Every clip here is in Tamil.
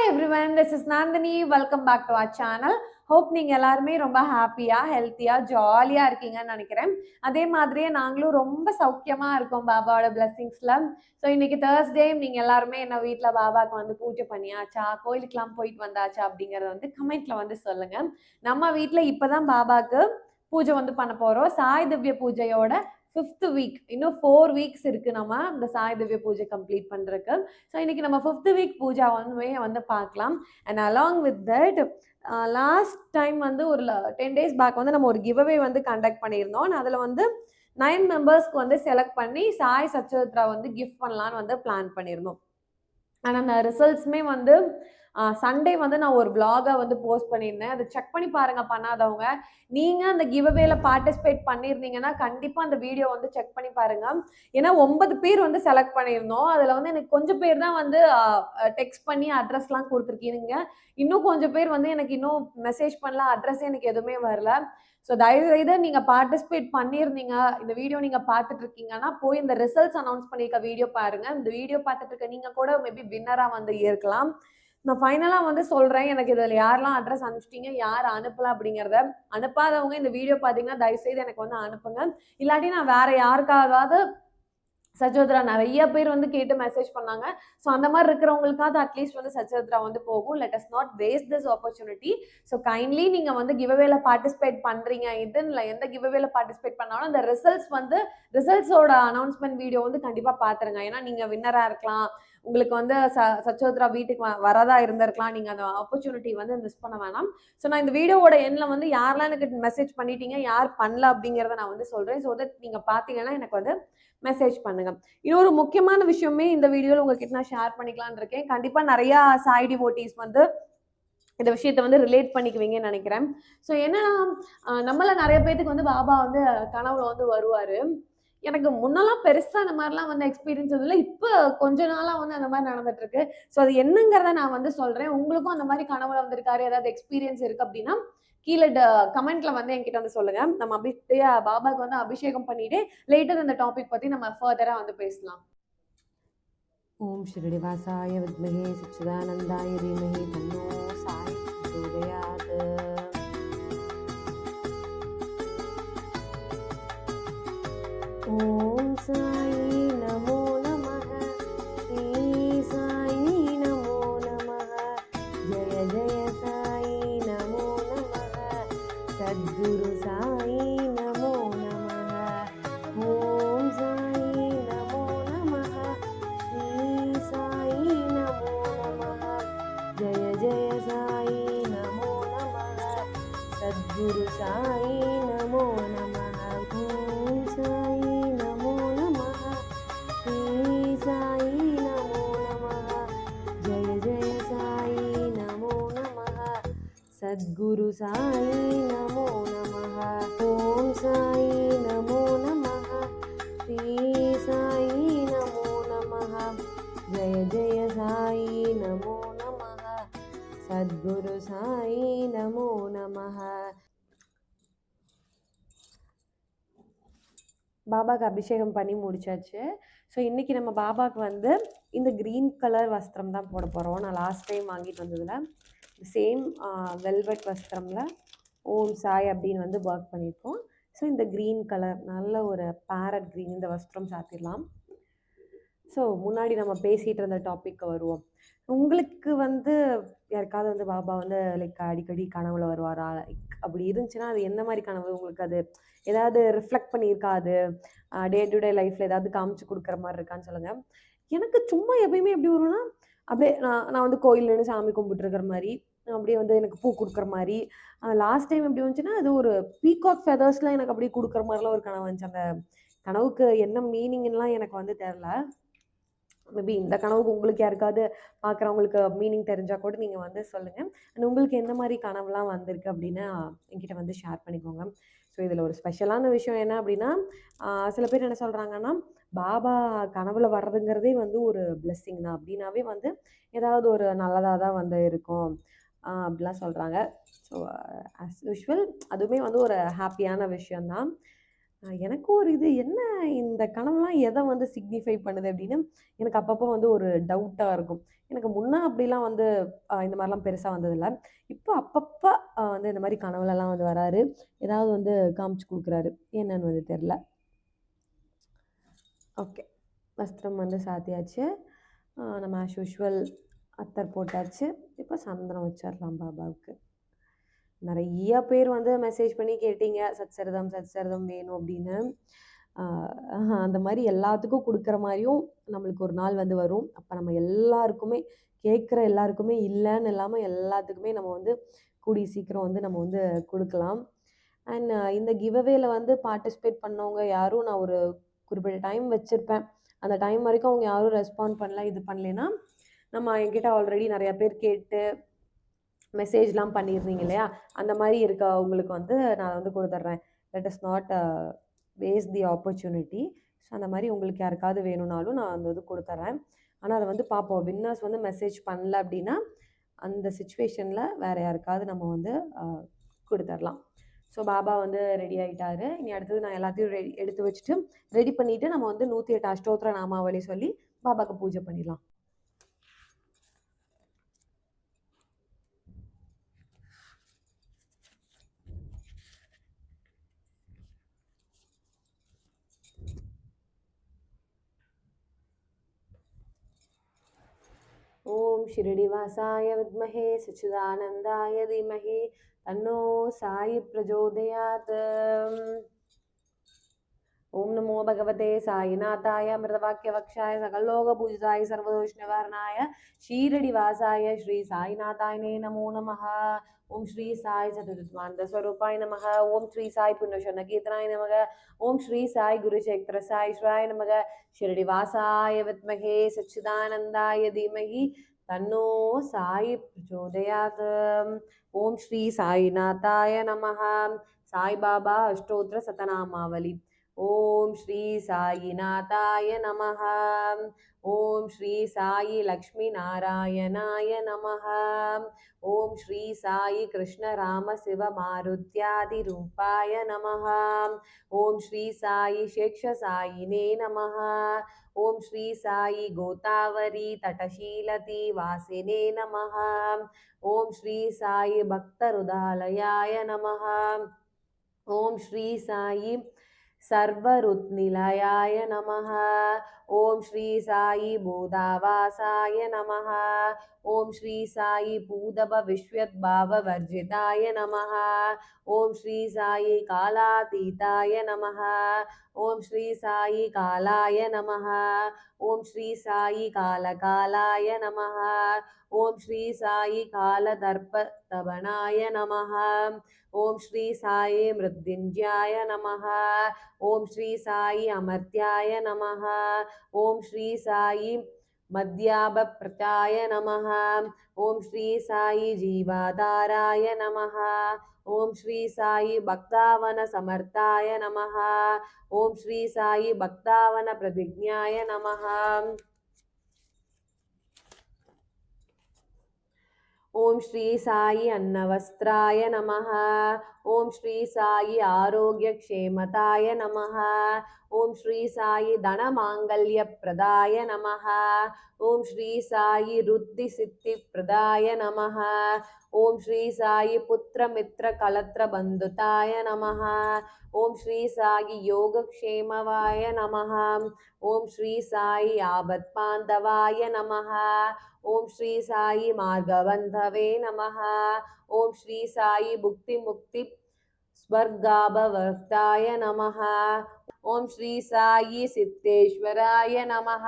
everyone, this is Nandini. Welcome back to our channel. Hope நீங்கள் எல்லாருமே ரொம்ப ஹாப்பியாக ஹெல்த்தியாக ஜாலியாக இருக்கீங்கன்னு நினைக்கிறேன். அதே மாதிரியே நாங்களும் ரொம்ப சௌக்கியமாக இருக்கோம் பாபாவோட பிளெஸிங்ஸில். ஸோ இன்னைக்கு தேர்ஸ்டே நீங்கள் எல்லாருமே என்ன வீட்டில் பாபாவுக்கு வந்து பூஜை பண்ணியாச்சா, கோயிலுக்கெலாம் போயிட்டு வந்தாச்சா அப்படிங்கிறத வந்து கமெண்ட்டில் வந்து சொல்லுங்கள். நம்ம வீட்டில் இப்போ தான் பாபாவுக்கு பூஜை வந்து பண்ண போகிறோம். சாய் திவ்ய பூஜையோட 5th வீக், இன்னும் 4 வீக்ஸ் இருக்குது நம்ம இந்த சாய் திவ்ய பூஜை கம்ப்ளீட் பண்ணுறதுக்கு. ஸோ இன்றைக்கி நம்ம 5th வீக் பூஜா வந்து பார்க்கலாம். And along with that last time வந்து ஒரு 10 days பேக் வந்து நம்ம ஒரு கிவ்அவே வந்து கண்டக்ட் பண்ணியிருந்தோம். அதில் வந்து 9 மெம்பர்ஸ்க்கு வந்து செலக்ட் பண்ணி சாய் சச்சோத்ரா வந்து கிஃப்ட் பண்ணலான்னு வந்து பிளான் பண்ணியிருந்தோம். ஆனால் அந்த ரிசல்ட்ஸுமே வந்து சண்டே வந்து நான் ஒரு vlog-ஆ வந்து போஸ்ட் பண்ணியிருந்தேன். அதை செக் பண்ணி பாருங்கள் பண்ணாதவங்க. நீங்கள் அந்த கிவ்அவேல பார்ட்டிசிபேட் பண்ணியிருந்தீங்கன்னா கண்டிப்பாக அந்த வீடியோ வந்து செக் பண்ணி பாருங்கள். ஏன்னா 9 பேர் வந்து செலக்ட் பண்ணியிருந்தோம். அதில் வந்து எனக்கு கொஞ்சம் பேர் தான் வந்து டெக்ஸ்ட் பண்ணி அட்ரஸ்லாம் கொடுத்துருக்கீங்க. இன்னும் கொஞ்சம் பேர் வந்து எனக்கு இன்னும் மெசேஜ் பண்ணல, அட்ரஸே எனக்கு எதுவுமே வரல. ஸோ தயவுசெய்து நீங்கள் பார்ட்டிசிபேட் பண்ணியிருந்தீங்க, இந்த வீடியோ நீங்கள் பார்த்துட்டு இருக்கீங்கன்னா போய் இந்த ரிசல்ட்ஸ் அனௌன்ஸ் பண்ணியிருக்க வீடியோ பாருங்கள். இந்த வீடியோ பார்த்துட்டு இருக்க நீங்கள் கூட மேபி வின்னராக வந்து இருக்கலாம். நான் ஃபைனலாக வந்து சொல்கிறேன், எனக்கு இதில் யாரெல்லாம் அட்ரஸ் அனுப்பிச்சிட்டிங்க, யார் அனுப்பலாம் அப்படிங்கிறத. அனுப்பாதவங்க இந்த வீடியோ பார்த்தீங்கன்னா தயவுசெய்து எனக்கு வந்து அனுப்புங்க. இல்லாட்டி நான் வேறு யாருக்காவது சச்சோத்ரா நிறைய பேர் வந்து கேட்டு மெசேஜ் பண்ணாங்க. ஸோ அந்த மாதிரி இருக்கிறவங்களுக்காவது அட்லீஸ்ட் வந்து சச்சோத்ரா வந்து போகும். Let us not waste this opportunity. So kindly நீங்கள் வந்து கிவ்அவேல பார்ட்டிசிபேட் பண்ணுறீங்க, இதுன்னு இல்லை, எந்த கிவ்அவேல பார்ட்டிசிபேட் பண்ணாலும் அந்த ரிசல்ட்ஸோட அனௌன்ஸ்மெண்ட் வீடியோ வந்து கண்டிப்பாக பார்த்துருங்க. ஏன்னா நீங்கள் வின்னராக இருக்கலாம், உங்களுக்கு வந்து சச்சோத்ரா வீட்டுக்கு வரதா இருந்திருக்கலாம். நீங்கள் அந்த ஆப்பர்ச்சுனிட்டி வந்து மிஸ் பண்ண வேணாம். ஸோ நான் இந்த வீடியோவோட எண்ணில் வந்து யாரெல்லாம் எனக்கு மெசேஜ் பண்ணிட்டீங்க, யார் பண்ணல அப்படிங்கிறத நான் வந்து சொல்கிறேன். ஸோ தட் நீங்கள் பார்த்தீங்கன்னா எனக்கு வந்து மெசேஜ் பண்ணுங்க. இன்னொரு முக்கியமான விஷயமே இந்த வீடியோவில் உங்ககிட்ட நான் ஷேர் பண்ணிக்கலான்னு இருக்கேன். கண்டிப்பாக நிறையா சாய் டிவோட்டீஸ் வந்து இந்த விஷயத்த வந்து ரிலேட் பண்ணிக்குவீங்கன்னு நினைக்கிறேன். ஸோ என்னன்னா நம்மள நிறைய பேத்துக்கு வந்து பாபா வந்து கனவுல வந்து வருவார். எனக்கு முன்னெல்லாம் பெருசாக அந்த மாதிரிலாம் வந்து எக்ஸ்பீரியன்ஸ் இல்லை. இப்போ கொஞ்ச நாளாக வந்து அந்த மாதிரி நடந்துட்டு இருக்கு. ஸோ அது என்னங்கிறத நான் வந்து சொல்கிறேன். உங்களுக்கும் அந்த மாதிரி கனவுல வந்திருக்காரு, ஏதாவது எக்ஸ்பீரியன்ஸ் இருக்குது அப்படின்னா கீழே கமெண்ட்ல வந்து என்கிட்ட வந்து சொல்லுங்க. நம்ம பாபாவுக்கு வந்து அபிஷேகம் பண்ணிட்டு லேட்டர் இந்த டாபிக் பத்தி நம்ம ஃபர்தரா வந்து பேசலாம். ஓம் ஸ்ரீனிவாசாய வித்மஹே சச்சிதானந்தாய தீமஹி தன்னோ சாய் பிரச்சோதயாத். ஓம் சாயி நமோ நமः, ஸ்ரீ சாயி நமோ நமः, ஜய ஜய சாயி நமோ நமः, சத்குரு சாயி நமோ நமः. ஓம் சாயி நமோ நமः, ஸ்ரீ சாயி நமோ நமः, ஜய ஜய சாயி நமோ நமः, சத்குரு சாயி நமோ நமः. ஓம் சாயி நமோ நமः, ஸ்ரீ சாயி நமோ நமः, ஜய ஜய சாயி நமோ நமः, சத்குரு சாயி நமோ நமः. ஓம் சாயி நமோ நமः, ஸ்ரீ சாயி நமோ நமः, ஜய ஜய சாயி நமோ நமः, சத்குரு சாயி நமோ நமः. பாபாவுக்கு அபிஷேகம் பண்ணி முடிச்சாச்சு. ஸோ இன்றைக்கி நம்ம பாபாவுக்கு வந்து இந்த க்ரீன் கலர் வஸ்திரம் தான் போட போகிறோம். நான் லாஸ்ட் டைம் வாங்கிட்டு வந்ததில் சேம் வெல்வெட் வஸ்திரமில் ஓம் சாய் அப்படின்னு வந்து ஒர்க் பண்ணியிருக்கோம். ஸோ இந்த க்ரீன் கலர் நல்ல ஒரு பேரட் க்ரீன் இந்த வஸ்திரம் சாத்திடலாம். ஸோ முன்னாடி நம்ம பேசிகிட்டு இருந்த டாபிக் வருவோம். உங்களுக்கு வந்து யாருக்காவது வந்து பாபா வந்து லைக் அடிக்கடி கனவுல வருவாரா, லைக் அப்படி இருந்துச்சுன்னா அது எந்த மாதிரி கனவு, உங்களுக்கு அது ஏதாவது ரிஃப்ளெக்ட் பண்ணியிருக்காது, டே டு டே லைஃப்பில் ஏதாவது காமிச்சு கொடுக்குற மாதிரி இருக்கான்னு சொல்லுங்கள். எனக்கு சும்மா எப்பயுமே எப்படி வரும்னா, அப்படியே நான் வந்து கோயில்னு சாமி கும்பிட்டுருக்கிற மாதிரி, அப்படியே வந்து எனக்கு பூ கொடுக்குற மாதிரி. லாஸ்ட் டைம் எப்படி வந்துச்சுன்னா அது ஒரு பீகாக் ஃபெதர்ஸ்லாம் எனக்கு அப்படியே கொடுக்குற மாதிரிலாம் ஒரு கனவு வந்துச்சு. அந்த கனவுக்கு என்ன மீனிங்லாம் எனக்கு வந்து தெரில. மேபி இந்த கனவுக்கு உங்களுக்கு யாருக்காவது பார்க்குறவங்களுக்கு மீனிங் தெரிஞ்சால் கூட நீங்கள் வந்து சொல்லுங்கள். அண்ட் உங்களுக்கு எந்த மாதிரி கனவுலாம் வந்திருக்கு அப்படின்னா என்கிட்ட வந்து ஷேர் பண்ணிக்கோங்க. ஸோ இதில் ஒரு ஸ்பெஷலான விஷயம் என்ன அப்படின்னா, சில பேர் என்ன சொல்கிறாங்கன்னா, பாபா கனவுல வர்றதுங்கிறதே வந்து ஒரு பிளெஸ்ஸிங் தான், அப்படின்னாவே வந்து ஏதாவது ஒரு நல்லதாக தான் வந்து இருக்கும் அப்படிலாம் சொல்கிறாங்க. ஸோ ஆஸ் யூஷுவல் அதுவுமே வந்து ஒரு ஹாப்பியான விஷயந்தான். எனக்கும் ஒரு இது என்ன இந்த கனவுலாம் எதை வந்து சிக்னிஃபை பண்ணுது அப்படின்னு எனக்கு அப்பப்போ வந்து ஒரு டவுட்டாக இருக்கும். எனக்கு முன்ன அப்படிலாம் வந்து இந்த மாதிரிலாம் பெருசாக வந்ததில்ல. இப்போ அப்பப்போ வந்து இந்த மாதிரி கனவுலலாம் வந்து வராரு. ஏதாவது வந்து காமிச்சு கொடுக்குறாரு. என்னன்னு வந்து தெரில. ஓகே, வஸ்திரம் வந்து சாத்தியாச்சு. நம்ம ஆஸ் யூஷுவல் அத்தர் போட்டாச்சு. இப்போ சந்தனம் வச்சிடலாம் பாபாவுக்கு. நிறைய பேர் வந்து மெசேஜ் பண்ணி கேட்டீங்க, சச்சரிதம் சச்சரிதம் வேணும் அப்படின்னு. அந்த மாதிரி எல்லாத்துக்கும் கொடுக்குற மாதிரியும் நம்மளுக்கு ஒரு நாள் வந்து வரும். அப்போ நம்ம எல்லாருக்குமே கேட்குற எல்லாருக்குமே இல்லைன்னு இல்லாமல் எல்லாத்துக்குமே நம்ம வந்து கூடிய சீக்கிரம் வந்து நம்ம வந்து கொடுக்கலாம். அண்ட் இந்த கிவ்அவேல வந்து பார்ட்டிசிபேட் பண்ணவங்க யாரும் நான் ஒரு குறிப்பிட்ட டைம் வச்சுருப்பேன். அந்த டைம் வரைக்கும் அவங்க யாரும் ரெஸ்பாண்ட் பண்ணல, இது பண்ணலைன்னா நம்ம என்கிட்ட ஆல்ரெடி நிறையா பேர் கேட்டு மெசேஜ்லாம் பண்ணியிருந்தீங்க இல்லையா, அந்த மாதிரி இருக்கவங்களுக்கு வந்து நான் வந்து கொடுத்துட்றேன். Let us not waste the opportunity. So அந்த மாதிரி உங்களுக்கு யாருக்காவது வேணும்னாலும் நான் அந்த இது கொடுத்துட்றேன். ஆனால் அதை வந்து பார்ப்போம். வின்னர்ஸ் வந்து மெசேஜ் பண்ணல அப்படின்னா அந்த சுச்சுவேஷனில் வேறு யாருக்காவது நம்ம வந்து கொடுத்துடலாம். ஸோ பாபா வந்து ரெடி ஆகிட்டாரு. இனி அடுத்தது நான் எல்லாத்தையும் எடுத்து வச்சுட்டு ரெடி பண்ணிவிட்டு நம்ம வந்து 108 அஷ்டோத்திர நாமாவளி சொல்லி பாபாவுக்கு பூஜை பண்ணிடலாம். ओम शिरडिवासाय विद्महे सच्चिदानंदाय धीमहि तन्नो साई प्रचोदयात्। ओम नमो भगवते साईनाथाय मृतवाक्यवक्षाय सकललोकपूजिताय सर्वदोष निवारणाय शिरडिवासाय श्री साईनाथाय नमो नमः। ओम श्री साई सततत्वानंद स्वरूपाय नमः। ओम श्री साई पुण्यशरण कीर्तनाय नमः। ओम श्री साई गुरुचैत्र साई श्राय नमः। शिरडिवासाय विद्महे सच्चिदानंदाय धीमहि तन्नो साई प्रचोदयात्। ओम श्री साईनाथाय नमः। साई बाबा अष्टोत्तर शतनामावली। ओम श्री साईनाथाय नमः। ओम श्री साई लक्ष्मी नारायणाय नमः। ओम श्री साई कृष्ण राम शिव मारुत्यादि रूपाय नमः। ओम श्री साई शेष साईने नमः। ओम श्री साई गोतावरी तटशीलति वासिने नमः। ओम श्री साई भक्तहृदयाय नमः। ओम श्री साई सर्वरुत्निलयाय नमः। ओम श्री साई बोधावासाय नमः। ओम श्री साई पूदभ विश्वद्भाव वर्जिताय नमः। ओम श्री साई कालातीताय नमः। ओम श्री साई कालाय नमः। ओम श्री साई कालकालाय नमः। ओम श्री साई कालदर्पतवनाय नमः। ओम श्री साई मृत्युंजयाय नमः। ओम श्री साई अमर्त्याय नमः। ओम श्री साई मध्याभप्रताय नमः। ओम श्री साई जीवाधाराय नमः। ओम श्री साई भक्तावन समर्थाय नमः। ओम श्री साई भक्तावन प्रतिज्ञाय नमः। ओम श्री साई अन्नवस्त्राय नमः। ओम श्री साई आरोग्य क्षेमताय नमः। ओम श्री साई धनमांगल्य प्रदाय नमः। ओम श्री साई रुद्धि सिद्धि प्रदाय नमः। ओम श्री साई पुत्र मित्र कलत्र बंधुताय नमः। ओम श्री साई योगक्षेमवाय नमः। ओम श्री साई आबत्पांधवाय नमः। ओम श्री साई मार्गबंधवे नमः। ओम श्री साई भुक्ति मुक्ति स्वर्गाभवर्ताय नमः। ओम श्री साई सिद्धेश्वराय नमः।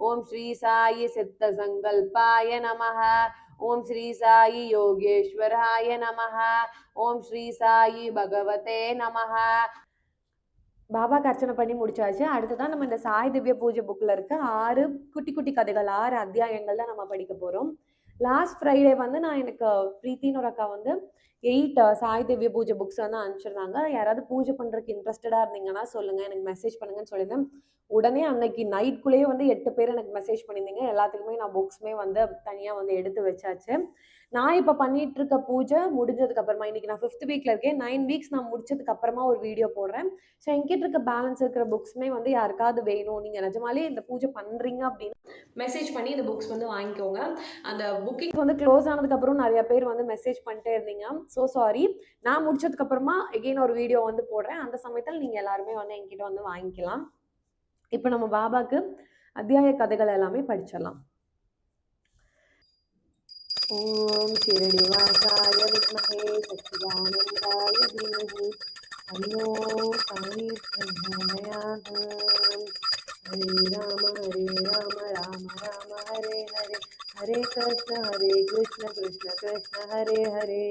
ओम श्री साई सिद्ध संकल्पाय नमः। ओम श्री साई योगेश्वराय नमः। ओम श्री साई भगवते नमः। பாபாக்கு அர்ச்சனை பண்ணி முடிச்சாச்சு. அடுத்ததான் நம்ம இந்த சாய் திவ்ய பூஜை புக்கில் இருக்க 6 குட்டி குட்டி கதைகள், 6 அத்தியாயங்கள் தான் நம்ம படிக்க போகிறோம். லாஸ்ட் ஃப்ரைடே வந்து நான் எனக்கு பிரீத்தின்னு ஒரு அக்கா வந்து 8 சாய் திவ்ய பூஜை புக்ஸ் வந்து அனுப்பிச்சிருந்தாங்க. யாராவது பூஜை பண்ணுறதுக்கு இன்ட்ரெஸ்டடாக இருந்தீங்கன்னா சொல்லுங்கள், எனக்கு மெசேஜ் பண்ணுங்கன்னு சொல்லியிருந்தேன். உடனே அன்னைக்கு நைட்குள்ளேயே வந்து 8 பேர் எனக்கு மெசேஜ் பண்ணியிருந்தீங்க. எல்லாத்துக்குமே நான் புக்ஸுமே வந்து தனியாக வந்து எடுத்து வச்சாச்சு. நான் இப்போ பண்ணிட்டு இருக்க பூஜை முடிஞ்சதுக்கு அப்புறமா இன்னைக்கு நான் 5th வீக்ல இருக்கேன். 9 வீக்ஸ் நான் முடிச்சதுக்கு அப்புறமா ஒரு வீடியோ போடுறேன். ஸோ என்கிட்ட இருக்க பேலன்ஸ் இருக்கிற புக்ஸுமே வந்து யாருக்காவது வேணும், நீங்க நிஜமாலே இந்த பூஜை பண்றீங்க அப்படின்னா மெசேஜ் பண்ணி இந்த புக்ஸ் வந்து வாங்கிக்கோங்க. அந்த புக்கிங் வந்து க்ளோஸ் ஆனதுக்கு அப்புறம் நிறைய பேர் வந்து மெசேஜ் பண்ணிட்டே இருந்தீங்க. So sorry. நான் முடிச்சதுக்கு அப்புறமா எகெயின் ஒரு வீடியோ வந்து போடுறேன். அந்த சமயத்தில் நீங்க எல்லாருமே வந்து என்கிட்ட வந்து வாங்கிக்கலாம். இப்போ நம்ம பாபாக்கு அத்தியாய கதைகள் எல்லாமே படிச்சிடலாம். ஓம் शिरडीवासाय विद्महे सच्चिदानन्दाय धीमहि तन्नो साई प्रचोदयात्। हरे राम राम राम हरे हरे, हरे कृष्ण कृष्ण कृष्ण हरे हरे.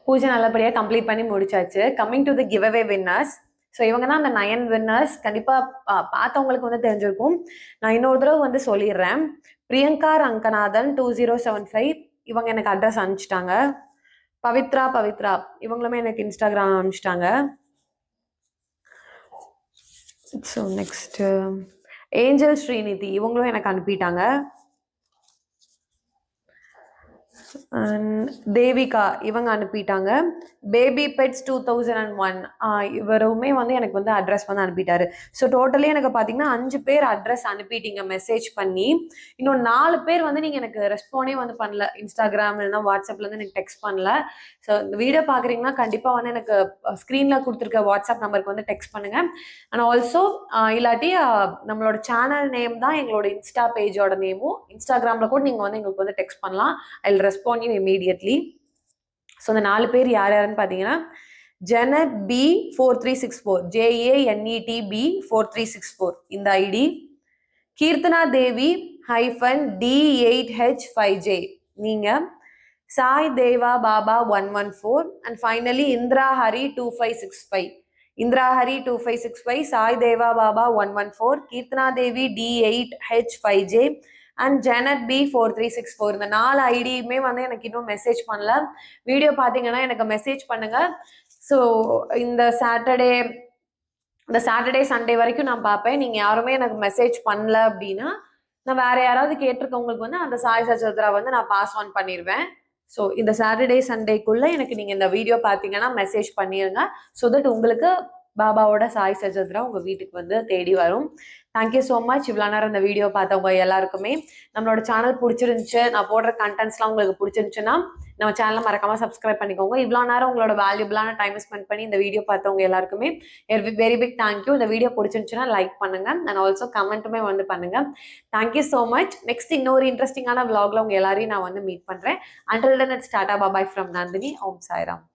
பூஜை நல்லபடியாக கம்ப்ளீட் பண்ணி முடிச்சாச்சு. Coming to the give away winners. So இவங்க தான் அந்த 9 வின்னர்ஸ். கண்டிப்பாக பார்த்தவங்களுக்கு வந்து தெரிஞ்சிருக்கும். நான் இன்னொரு தடவை வந்து சொல்லிடுறேன். பிரியங்கா ரங்கநாதன் 2075 இவங்க எனக்கு அட்ரஸ் அனுப்பிச்சிட்டாங்க. பவித்ரா இவங்களுமே எனக்கு இன்ஸ்டாகிராம் அனுப்பிச்சிட்டாங்க. ஸோ நெக்ஸ்ட் ஏஞ்சல் ஸ்ரீநிதி இவங்களும் எனக்கு அனுப்பிட்டாங்க. தேவிகா இவங்க அனுப்பிட்டாங்க. பேபி பெட்ஸ் 2001 இவருமே வந்து எனக்கு வந்து அட்ரஸ் வந்து அனுப்பிட்டாரு. ஸோ டோட்டலி எனக்கு பார்த்தீங்கன்னா 5 பேர் அட்ரஸ் அனுப்பிட்டீங்க மெசேஜ் பண்ணி. இன்னும் 4 பேர் வந்து நீங்கள் எனக்கு ரெஸ்பாண்டே வந்து பண்ணல. இன்ஸ்டாகிராம் இல்லைன்னா வாட்ஸ்அப்லேருந்து எனக்கு டெக்ஸ்ட் பண்ணல. ஸோ இந்த வீடியோ பார்க்குறீங்கன்னா கண்டிப்பாக வந்து எனக்கு ஸ்க்ரீனில் கொடுத்துருக்க வாட்ஸ்அப் நம்பருக்கு வந்து டெக்ஸ்ட் பண்ணுங்கள். அண்ட் ஆல்சோ இல்லாட்டி நம்மளோட சேனல் நேம் தான் எங்களோட இன்ஸ்டா பேஜோட நேமும். இன்ஸ்டாகிராமில் கூட நீங்கள் வந்து எங்களுக்கு வந்து டெக்ஸ்ட் பண்ணலாம். I will respond you immediately. So அந்த 4 பேர் யார் யாருன்னு பார்த்தீங்கன்னா ஜெனட் பி 4364, JANETB 4364 இந்த ஐடி. கீர்த்தனா தேவி -D8H5J நீங்க. Sai Deva Baba 114 and finally Indira Hari 2565. Indira Hari 2565, Sai Deva Baba 114, Keerthana Devi D8H5J and Janet B 4364. இந்த 4 ஐடியுமே வந்து எனக்கு இன்னும் மெசேஜ் பண்ணல. வீடியோ பார்த்தீங்கன்னா எனக்கு மெசேஜ் பண்ணுங்க. ஸோ இந்த சாட்டர்டே சண்டே வரைக்கும் நான் பார்ப்பேன். நீங்கள் யாருமே எனக்கு மெசேஜ் பண்ணல அப்படின்னா நான் வேற யாராவது கேட்டிருக்கவங்களுக்கு வந்து அந்த சாய் சச்சோத்ரா வந்து நான் பாஸ் ஆன் பண்ணிடுவேன். ஸோ இந்த சாட்டர்டே சண்டேக்குள்ள எனக்கு நீங்கள் இந்த வீடியோ பார்த்தீங்கன்னா மெசேஜ் பண்ணிடுங்க. ஸோ தட் உங்களுக்கு பாபாவோட சாய் சச்சோத்ரா உங்கள் வீட்டுக்கு வந்து தேடி வரும். Thank you so much. இவ்வளோ நேரம் இந்த வீடியோ பார்த்தவங்க எல்லாருக்குமே. நம்மளோட சேனல் பிடிச்சிருந்துச்சு, நான் போடுற கண்டென்ட்ஸ்லாம் உங்களுக்கு பிடிச்சிருந்துச்சுன்னா நம்ம சேனலை மறக்காமல் சப்ஸ்கிரைப் பண்ணிக்கோங்க. இவ்வளோ நேரம் உங்களோட வேல்யூபிளான டைம் ஸ்பெண்ட் பண்ணி இந்த வீடியோ பார்த்தவங்க எல்லாருக்குமே வெரி பிக் தேங்க்யூ. இந்த வீடியோ பிடிச்சிருந்துச்சுன்னா லைக் பண்ணுங்க அண்ட் ஆல்சோ கமெண்ட்டுமே வந்து பண்ணுங்க. Thank you so much. நெக்ஸ்ட் இன்னொரு இன்ட்ரெஸ்டிங்கான விளாக்ல உங்க எல்லாரையும் நான் வந்து மீட் பண்ணுறேன். Until then it's tata bye bye from Nandini. Om Sairam.